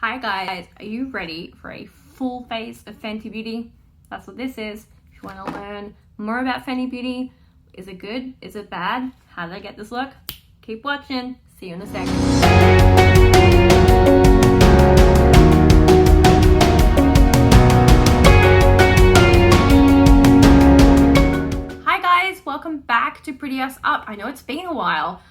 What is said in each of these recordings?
Hi guys, are you ready for a full face of Fenty Beauty? That's what this is. If you want to learn more about Fenty Beauty, is it good? Is it bad? How did I get this look? Keep watching. See you in a second. Hi guys, welcome back to Pretty Us Up. I know it's been a while.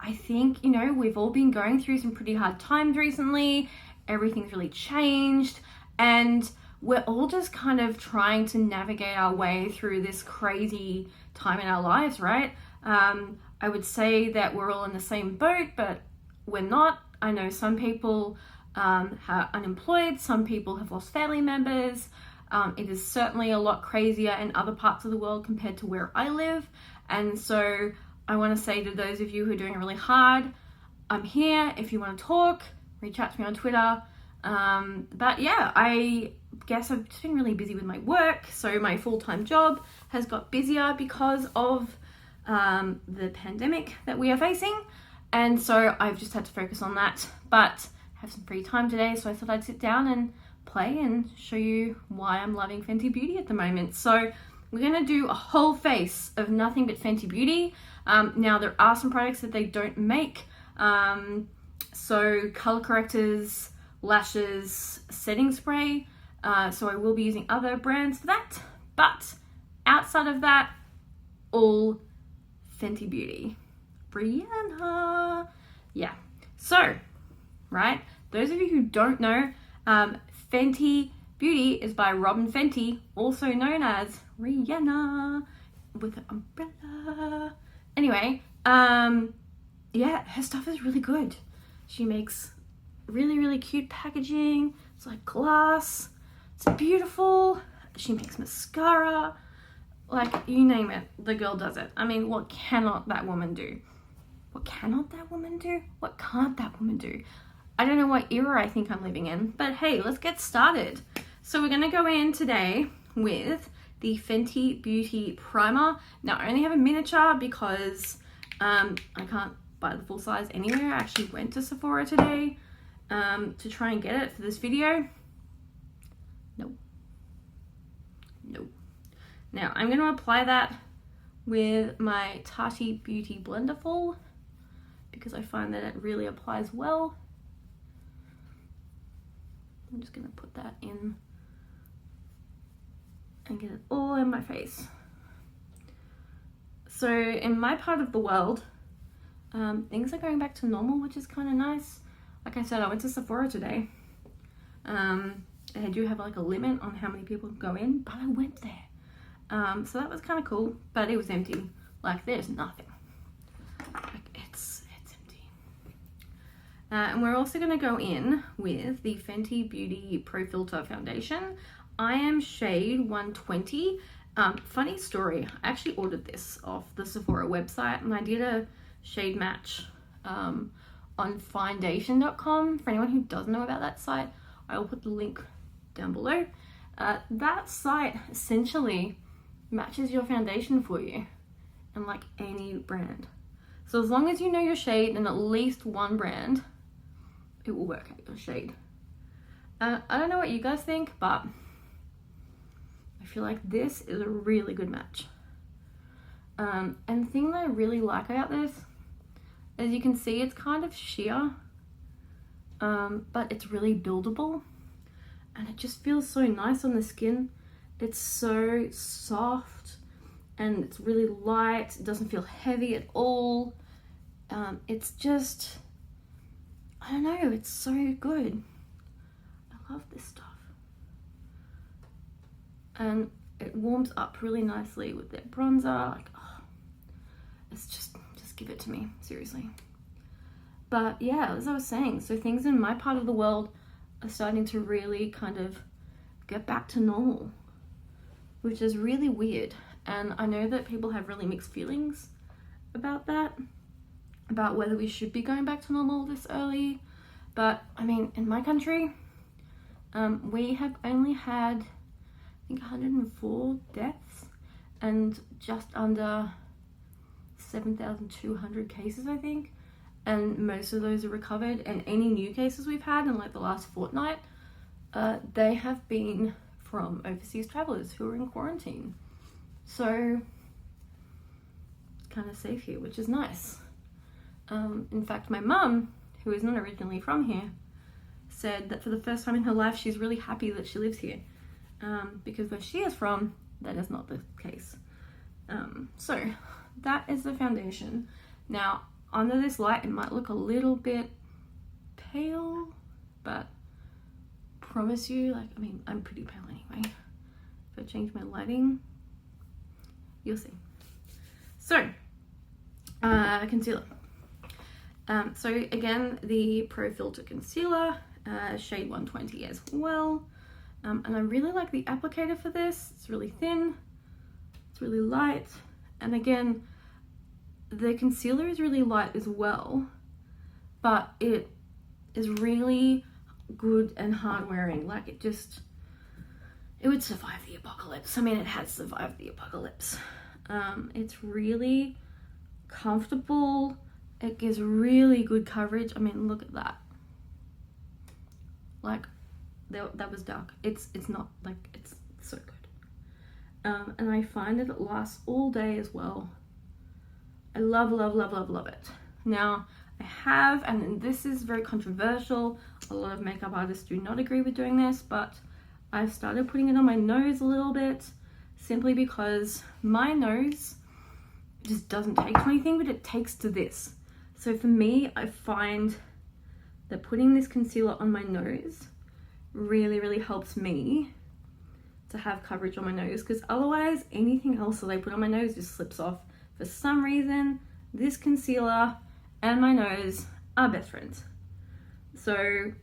I think, we've all been going through some pretty hard times recently. Everything's really changed and we're all just kind of trying to navigate our way through this crazy time in our lives, right? I would say that we're all in the same boat, but we're not. I know some people are unemployed, some people have lost family members. It is certainly a lot crazier in other parts of the world compared to where I live. And so I want to say to those of you who are doing it really hard, I'm here. If you want to talk, reach out to me on Twitter. But yeah, I guess I've just been really busy with my work. So my full-time job has got busier because of the pandemic that we are facing. And so I've just had to focus on that. But I have some free time today, so I thought I'd sit down and play and show you why I'm loving Fenty Beauty at the moment. So we're going to do a whole face of nothing but Fenty Beauty. Now there are some products that they don't make. So color correctors, lashes, setting spray. So I will be using other brands for that. But outside of that, all Fenty Beauty. Brianna. Yeah. So, right, those of you who don't know, Fenty Beauty is by Robin Fenty, also known as Rihanna with an umbrella. Anyway, yeah, her stuff is really good. She makes really cute packaging. It's like glass. It's beautiful. She makes mascara. Like, you name it, the girl does it. I mean, what cannot that woman do? What cannot that woman do? What can't that woman do? I don't know what era I think I'm living in, but hey, let's get started. So we're gonna go in today with the Fenty Beauty Primer. Now I only have a miniature because I can't buy the full size anywhere. I actually went to Sephora today to try and get it for this video. No. Now I'm gonna apply that with my Tati Beauty Blenderful because I find that it really applies well. I'm just gonna put that in and get it all in my face. So in my part of the world, things are going back to normal, which is kind of nice. Like I said, I went to Sephora today. They do have like a limit on how many people can go in, but I went there. So that was kind of cool, but it was empty. Like there's nothing. Like it's empty. And we're also gonna go in with the Fenty Beauty Pro Filter Foundation. I am shade 120. Funny story, I actually ordered this off the Sephora website and I did a shade match on Findation.com. For anyone who doesn't know about that site, I will put the link down below. That site essentially matches your foundation for you and like any brand. So as long as you know your shade and at least one brand, it will work out your shade. I don't know what you guys think, but I feel like this is a really good match. And the thing that I really like about this, as you can see, it's kind of sheer, but it's really buildable and it just feels so nice on the skin. It's so soft and it's really light. It doesn't feel heavy at all. It's just, I don't know, it's so good. I love this stuff. And it warms up really nicely with their bronzer. Like, oh, it's just give it to me, seriously. But yeah, as I was saying, so things in my part of the world are starting to really kind of get back to normal, which is really weird. And I know that people have really mixed feelings about that, about whether we should be going back to normal this early. But I mean, in my country, we have only had, I think, 104 deaths and just under 7,200 cases, I think. and most of those are recovered, and any new cases we've had in like the last fortnight, they have been from overseas travelers who are in quarantine. So kind of safe here, which is nice. In fact, my mum, who is not originally from here, said that for the first time in her life she's really happy that she lives here, because where she is from, that is not the case. So that is the foundation. Now under this light it might look a little bit pale, but promise you, like, I mean, I'm pretty pale anyway. If I change my lighting, you'll see. So concealer. So again, the Pro Filter Concealer, shade 120 as well. And I really like the applicator for this. It's really thin, it's really light, and again, the concealer is really light as well, but it is really good and hard wearing. Like, it would survive the apocalypse. I mean, it has survived the apocalypse. It's really comfortable. It gives really good coverage. I mean, look at that. Like, that was dark. It's not, like, it's so good. And I find that it lasts all day as well. I love, love, love, love, love it. Now, I have, and this is very controversial, a lot of makeup artists do not agree with doing this, but I've started putting it on my nose a little bit, simply because my nose just doesn't take to anything, but it takes to this. So for me, I find that putting this concealer on my nose really, really helps me to have coverage on my nose, because otherwise anything else that I put on my nose just slips off. For some reason, this concealer and my nose are best friends. So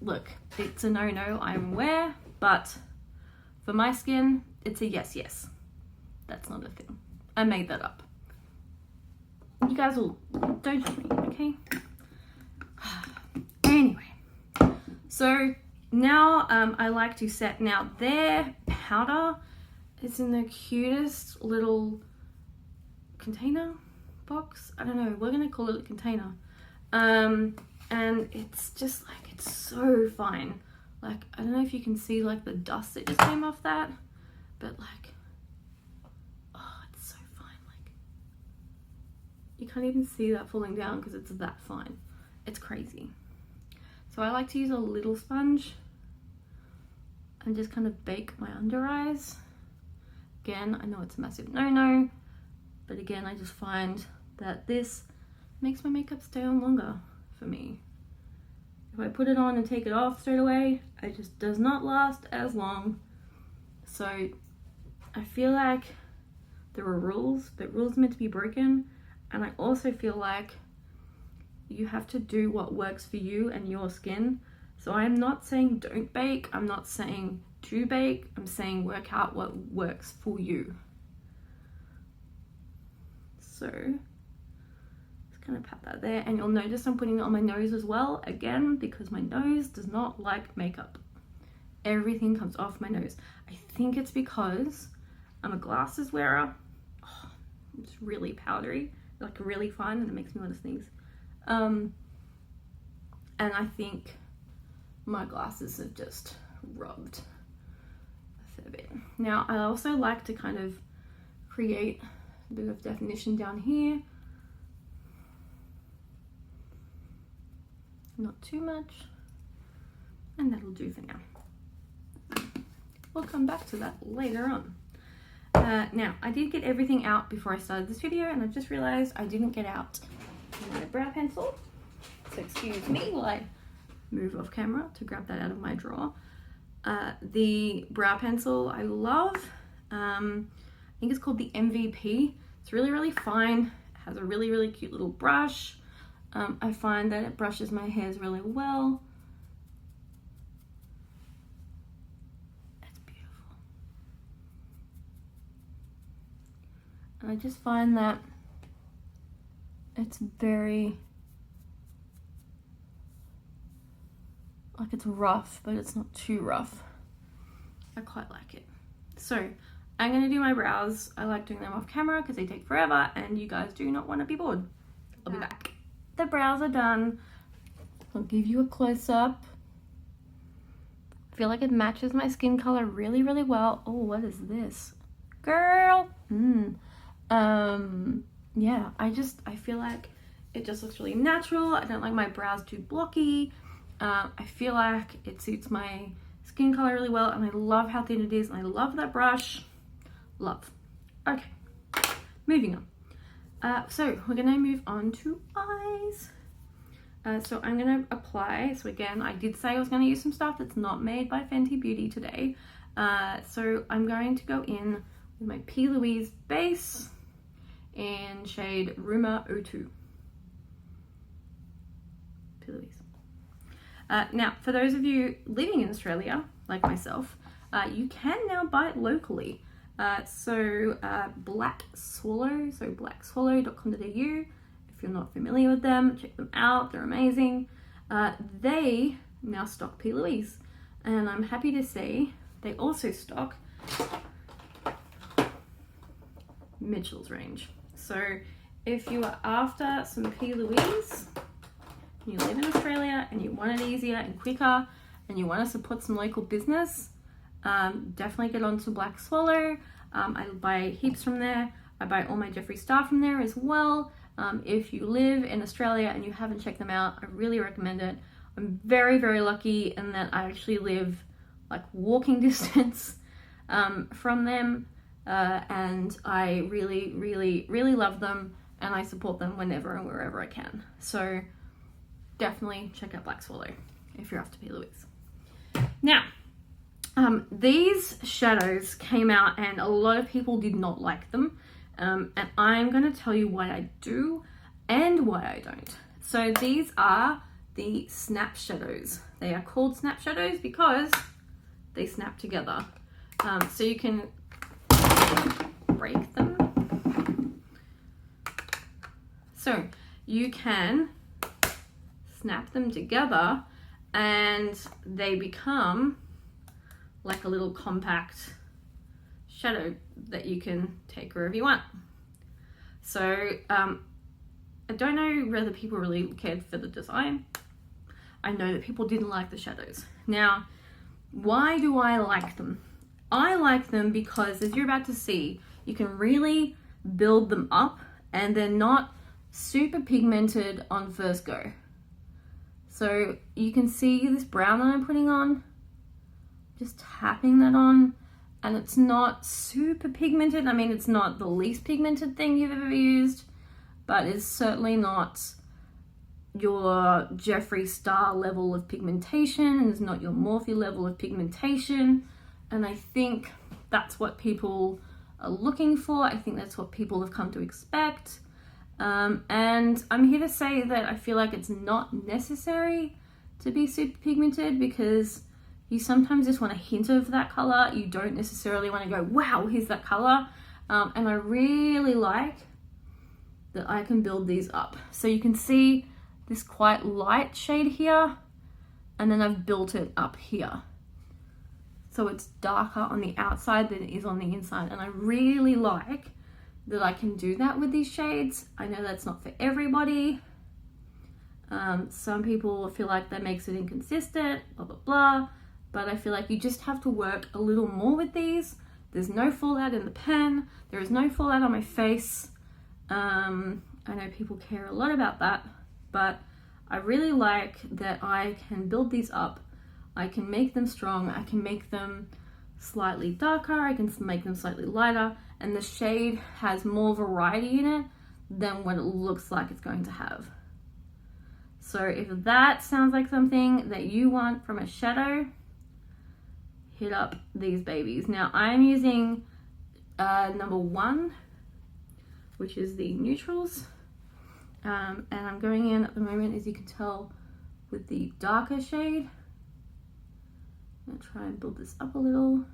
look, it's a no-no, I'm aware, but for my skin, it's a yes, yes. That's not a thing. I made that up. You guys will, don't judge me, okay? Anyway, so now I like to set, now their powder is in the cutest little container box. I don't know, we're gonna call it a container. And it's just like, it's so fine. Like, I don't know if you can see like the dust that just came off that, but like, oh, it's so fine. Like, you can't even see that falling down because it's that fine. It's crazy. So I like to use a little sponge and just kind of bake my under eyes. Again, I know it's a massive no-no, but again, I just find that this makes my makeup stay on longer for me. If I put it on and take it off straight away, it just does not last as long. So I feel like there are rules, but rules are meant to be broken. And I also feel like you have to do what works for you and your skin. So I'm not saying don't bake, I'm not saying to bake, I'm saying work out what works for you. So just kind of pat that there, and you'll notice I'm putting it on my nose as well, again, because my nose does not like makeup. Everything comes off my nose. I think it's because I'm a glasses wearer. Oh, it's really powdery, like really fine, and it makes me want to sneeze. And I think my glasses have just rubbed a fair bit. Now, I also like to kind of create a bit of definition down here. Not too much. And that'll do for now. We'll come back to that later on. Now, I did get everything out before I started this video, and I just realized I didn't get out my brow pencil. So excuse me while I move off camera to grab that out of my drawer. The brow pencil I love. I think it's called the MVP. It's really, really fine. It has a really, really cute little brush. I find that it brushes my hairs really well. It's beautiful. And I just find that it's very, like, it's rough, but it's not too rough. I quite like it. So I'm going to do my brows. I like doing them off camera because they take forever and you guys do not want to be bored. I'll be back. the brows are done. I'll give you a close-up. I feel like it matches my skin color really, really well. Oh, what is this? Girl! Yeah, I feel like it just looks really natural. I don't like my brows too blocky. I feel like it suits my skin color really well, and I love how thin it is, and I love that brush. Love. Okay, moving on. So we're gonna move on to eyes. So I'm gonna apply, so again, I did say I was gonna use some stuff that's not made by Fenty Beauty today. So I'm going to go in with my P. Louise base in shade Rumor 02. P. Louise. Now, for those of you living in Australia, like myself, you can now buy it locally. Black Swallow, so blackswallow.com.au. If you're not familiar with them, check them out. They're amazing. They now stock P. Louise, and I'm happy to say they also stock Mitchell's range. So if you are after some P. Louise, you live in Australia and you want it easier and quicker, and you want to support some local business, definitely get on to Black Swallow. I buy heaps from there. I buy all my Jeffree stuff from there as well. If you live in Australia and you haven't checked them out, I really recommend it. I'm very, very lucky in that I actually live like walking distance from them, and I really, really, really love them, and I support them whenever and wherever I can. So definitely check out Black Swallow if you're after P. Louise. Now, these shadows came out and a lot of people did not like them, and I'm going to tell you why I do and why I don't. So these are the snap shadows. They are called snap shadows because they snap together. So you can break them. So you can snap them together and they become like a little compact shadow that you can take wherever you want. So I don't know whether people really cared for the design. I know that people didn't like the shadows. Now, why do I like them? I like them because, as you're about to see, you can really build them up and they're not super pigmented on first go. So you can see this brown that I'm putting on, just tapping that on, and it's not super pigmented. I mean, it's not the least pigmented thing you've ever used, but it's certainly not your Jeffree Star level of pigmentation, and it's not your Morphe level of pigmentation. And I think that's what people are looking for. I think that's what people have come to expect. And I'm here to say that I feel like it's not necessary to be super pigmented, because you sometimes just want a hint of that color. You don't necessarily want to go, wow, here's that color. And I really like that I can build these up. So you can see this quite light shade here, and then I've built it up here. So it's darker on the outside than it is on the inside. And I really like that I can do that with these shades. I know that's not for everybody. Some people feel like that makes it inconsistent, blah, blah, blah. But I feel like you just have to work a little more with these. There's no fallout in the pen. There is no fallout on my face. I know people care a lot about that, but I really like that I can build these up. I can make them strong. I can make them slightly darker. I can make them slightly lighter, and the shade has more variety in it than what it looks like it's going to have. So if that sounds like something that you want from a shadow, hit up these babies. Now I'm using number 1, which is the neutrals, and I'm going in at the moment, as you can tell, with the darker shade. I'm gonna try and build this up a little.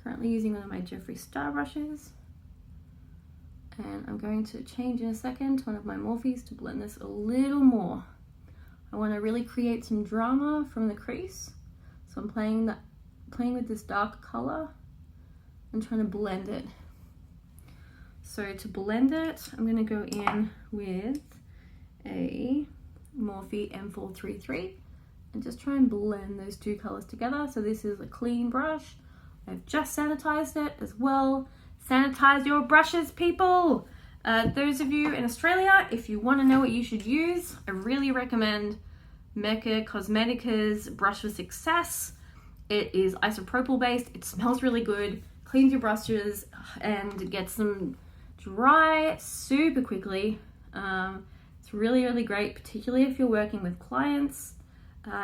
Currently using one of my Jeffree Star brushes, and I'm going to change in a second to one of my Morphes to blend this a little more. I want to really create some drama from the crease, so I'm playing with this dark color and trying to blend it. So to blend it, I'm going to go in with a Morphe M433 and just try and blend those two colors together. So this is a clean brush. I've just sanitized it as well. Sanitize your brushes, people. Those of you in Australia, if you want to know what you should use, I really recommend Mecca Cosmetica's Brush for Success. It is isopropyl based. It smells really good, cleans your brushes, and gets them dry super quickly. It's really, really great, particularly if you're working with clients.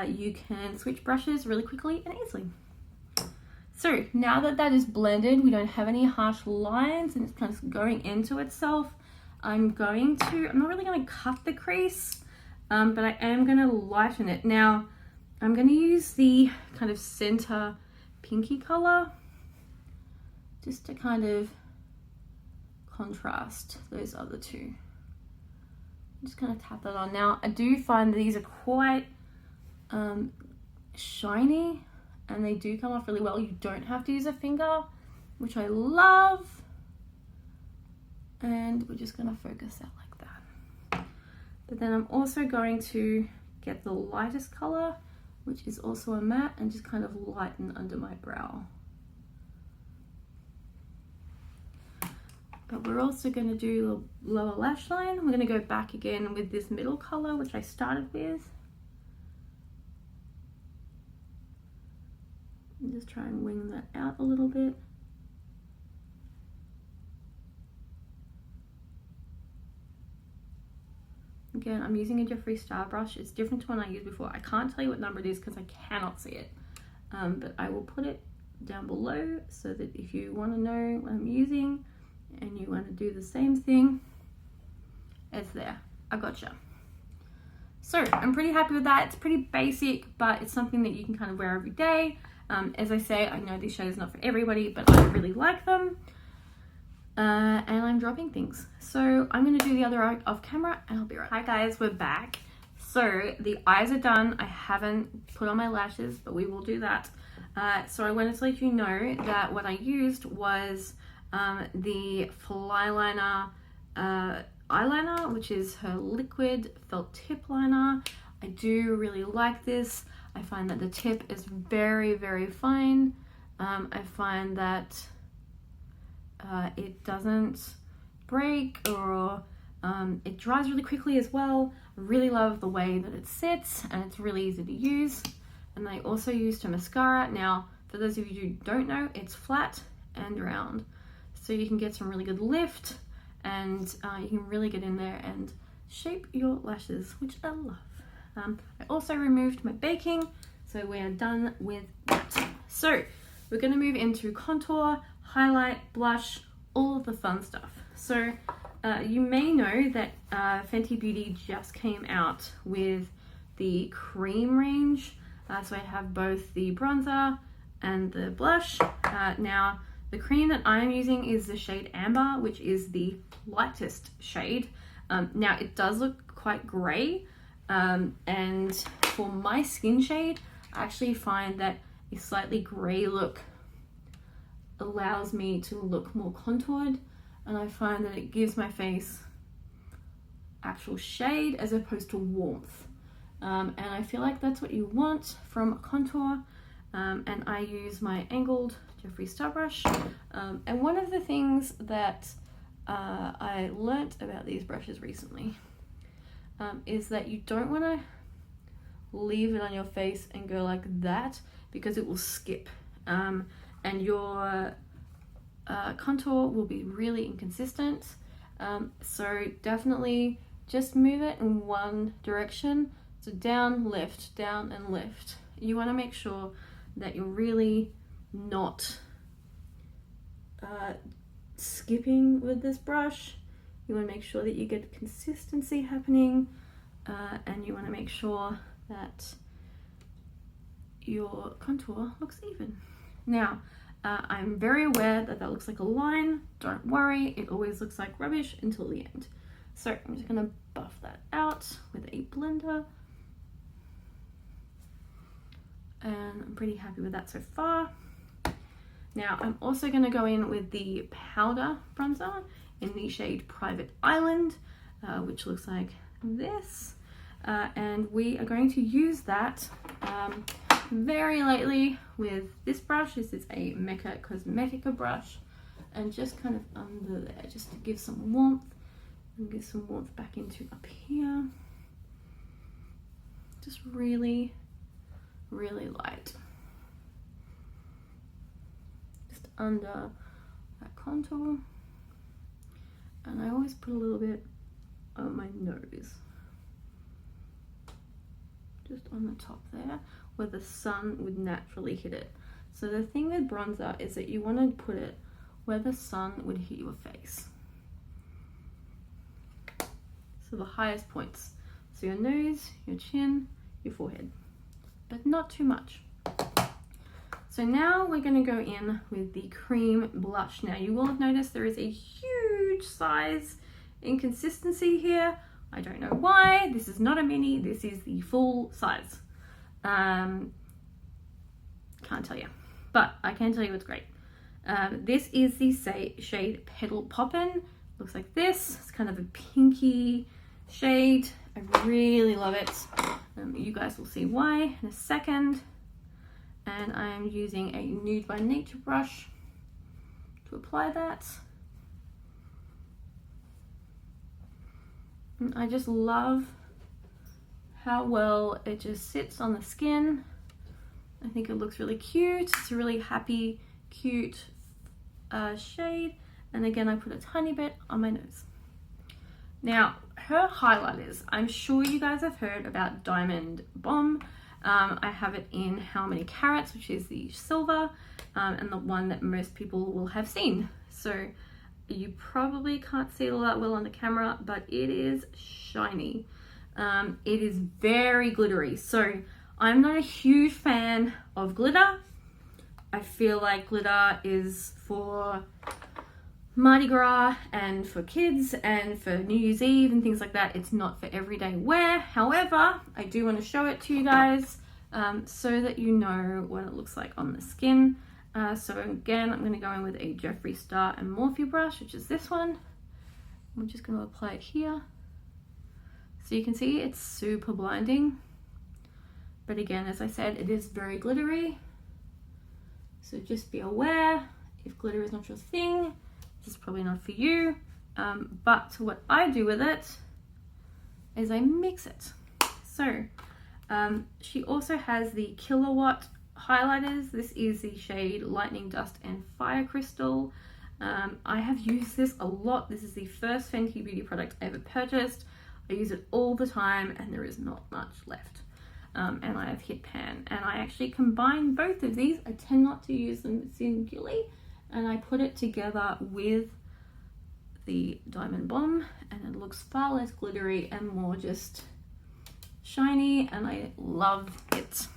You can switch brushes really quickly and easily. So now that that is blended, we don't have any harsh lines and it's kind of going into itself. I'm not really going to cut the crease, but I am going to lighten it. Now, I'm going to use the kind of center pinky color just to kind of contrast those other two. I'm just going to tap that on. Now, I do find these are quite shiny and they do come off really well. You don't have to use a finger, which I love. And we're just going to focus that like that. But then I'm also going to get the lightest color, which is also a matte, and just kind of lighten under my brow. But we're also going to do the lower lash line. We're going to go back again with this middle color, which I started with. And just try and wing that out a little bit. Again, I'm using a Jeffree Star brush. It's different to one I used before. I can't tell you what number it is because I cannot see it. But I will put it down below so that if you want to know what I'm using and you want to do the same thing, it's there. I gotcha. So I'm pretty happy with that. It's pretty basic, but it's something that you can kind of wear every day. As I say, I know these shades are not for everybody, but I really like them. And I'm dropping things. So I'm going to do the other eye off camera and I'll be right. Hi guys, we're back. So the eyes are done. I haven't put on my lashes, but we will do that. So I wanted to let you know that what I used was the Flyliner eyeliner, which is her liquid felt tip liner. I do really like this. I find that the tip is very, very fine. I find that it doesn't break or it dries really quickly as well. I really love the way that it sits and it's really easy to use. And I also used her mascara. Now, for those of you who don't know, it's flat and round. So you can get some really good lift and you can really get in there and shape your lashes, which I love. I also removed my baking, so we are done with that. So we're going to move into contour, highlight, blush, all of the fun stuff. So you may know that Fenty Beauty just came out with the cream range. So I have both the bronzer and the blush. Now the cream that I am using is the shade Amber, which is the lightest shade. Now it does look quite grey. And for my skin shade, I actually find that a slightly grey look allows me to look more contoured, and I find that it gives my face actual shade as opposed to warmth. And I feel like that's what you want from a contour. And I use my angled Jeffree Star brush. And one of the things that I learnt about these brushes recently is that you don't want to leave it on your face and go like that because it will skip and your contour will be really inconsistent. So definitely just move it in one direction. So down, lift, down and lift. You want to make sure that you're really not skipping with this brush. You want to make sure that you get consistency happening, and you want to make sure that your contour looks even. Now, I'm very aware that that looks like a line. Don't worry, it always looks like rubbish until the end. So I'm just going to buff that out with a blender. And I'm pretty happy with that so far. Now, I'm also going to go in with the powder bronzer in the shade Private Island, which looks like this, and we are going to use that very lightly with this brush. This is a Mecca Cosmetica brush, and just kind of under there, just to give some warmth, and give some warmth back into up here. Just really, really light. Just under that contour. And I always put a little bit on my nose. Just on the top there, where the sun would naturally hit it. So the thing with bronzer is that you want to put it where the sun would hit your face. So the highest points. So your nose, your chin, your forehead, but not too much. So now we're going to go in with the cream blush. Now you will have noticed there is a huge size inconsistency here. I don't know why. This is not a mini, this is the full size. Can't tell you, but I can tell you it's great. This is the shade Petal Poppin'. Looks like this. It's kind of a pinky shade. I really love it. You guys will see why in a second. And I'm using a Nude by Nature brush to apply that. And I just love how well it just sits on the skin. I think it looks really cute. It's a really happy, cute shade. And again, I put a tiny bit on my nose. Now, her highlighters. I'm sure you guys have heard about Diamond Bomb. I have it in How Many Carats, which is the silver, and the one that most people will have seen. So you probably can't see it all that well on the camera, but it is shiny. It is very glittery. So I'm not a huge fan of glitter. I feel like glitter is for Mardi Gras and for kids and for New Year's Eve and things like that. It's not for everyday wear. However, I do want to show it to you guys so that you know what it looks like on the skin. So again, I'm going to go in with a Jeffree Star and Morphe brush, which is this one. I'm just going to apply it here. So you can see it's super blinding. But again, as I said, it is very glittery. So just be aware, if glitter is not your thing, this is probably not for you. But what I do with it is I mix it. So she also has the Kilowatt highlighters. This is the shade Lightning Dust and Fire Crystal. I have used this a lot. This is the first Fenty Beauty product I ever purchased. I use it all the time and there is not much left. And I have hit pan, and I actually combine both of these. I tend not to use them singly, and I put it together with the Diamond Bomb, and it looks far less glittery and more just shiny, and I love it.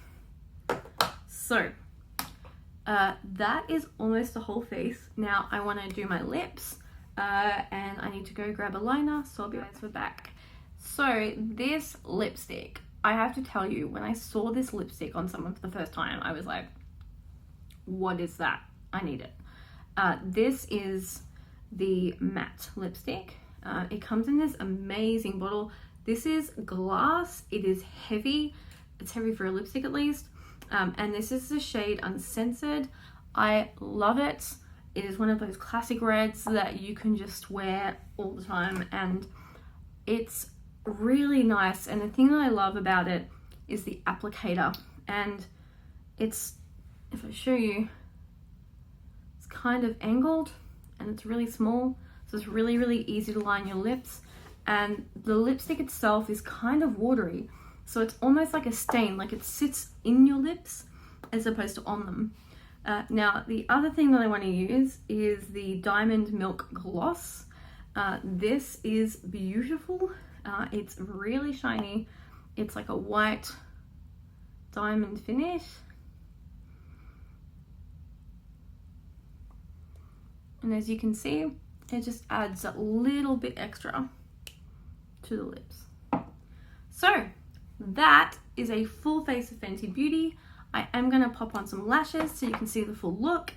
So that is almost the whole face. Now I want to do my lips, and I need to go grab a liner, so I'll be right back. So this lipstick, I have to tell you, when I saw this lipstick on someone for the first time, I was like, what is that? I need it. This is the matte lipstick. It comes in this amazing bottle. This is glass. It is heavy. It's heavy for a lipstick at least. And this is the shade Uncensored. I love it. It is one of those classic reds that you can just wear all the time, and it's really nice. And the thing that I love about it is the applicator, and it's, if I show you, it's kind of angled and it's really small, so it's really, really easy to line your lips. And the lipstick itself is kind of watery, so it's almost like a stain, like it sits in your lips as opposed to on them. Now the other thing that I want to use is the Diamond Milk Gloss. This is beautiful. It's really shiny. It's like a white diamond finish. And as you can see, it just adds a little bit extra to the lips. So that is a full face of Fenty Beauty. I am going to pop on some lashes so you can see the full look.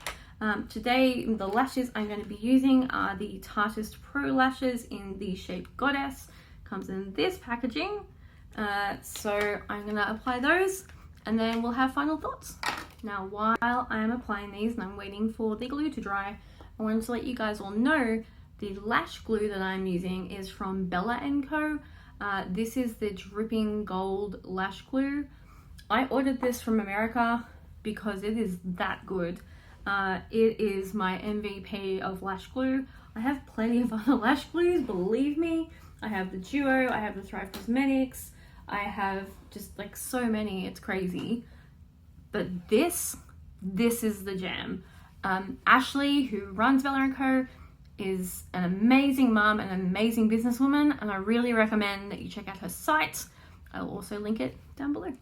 Today, the lashes I'm going to be using are the Tartist Pro lashes in the shape Goddess. Comes in this packaging. So I'm gonna apply those and then we'll have final thoughts. Now, while I'm applying these and I'm waiting for the glue to dry, I wanted to let you guys all know the lash glue that I'm using is from Bella & Co. This is the Dripping Gold Lash Glue. I ordered this from America because it is that good. It is my MVP of lash glue. I have plenty of other lash glues, believe me. I have the Duo, I have the Thrive Cosmetics, I have just like so many, it's crazy. But this is the jam. Ashley, who runs Bella & Co, is an amazing mom and an amazing businesswoman, and I really recommend that you check out her site. I'll also link it down below.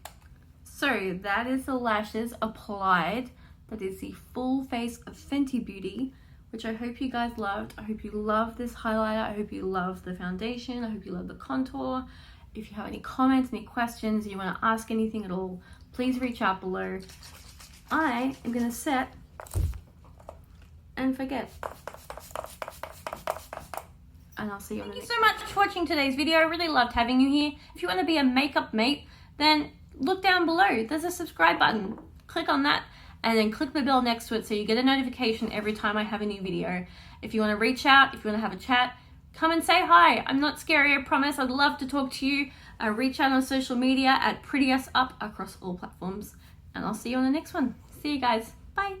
So that is the lashes applied. That is the full face of Fenty Beauty, which I hope you guys loved. I hope you love this highlighter. I hope you love the foundation. I hope you love the contour. If you have any comments, any questions, you want to ask anything at all, please reach out below. I am going to set and forget. And I'll see you. Thank you so much for watching today's video. I really loved having you here. If you want to be a makeup mate, then look down below. There's a subscribe button. Click on that and then click the bell next to it so you get a notification every time I have a new video. If you want to reach out, if you want to have a chat, come and say hi. I'm not scary, I promise. I'd love to talk to you. Reach out on social media at PrettyUsUp across all platforms. And I'll see you on the next one. See you guys. Bye.